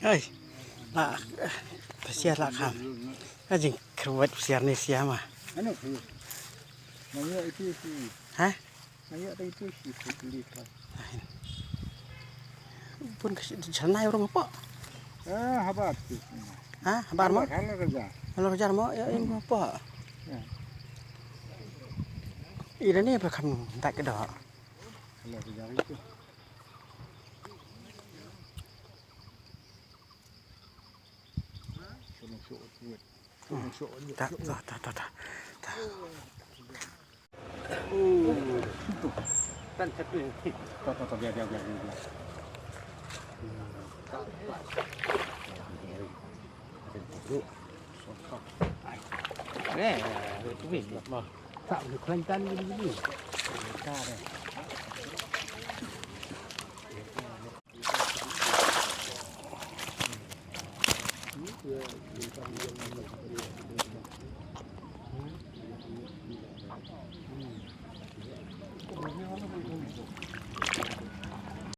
Ơi, là xe là khám, cái gì không biết xe này xe mà, hả? Pun sana orang apa? Habat. Hah, habar mau? Halar kerja. Kalau kerja mau, ya ini apa? Ini nih berkam tak kedok. Halar kerja itu. Tak. Tan satu. Tak, biar. Itu wis. Tak kelantan gini.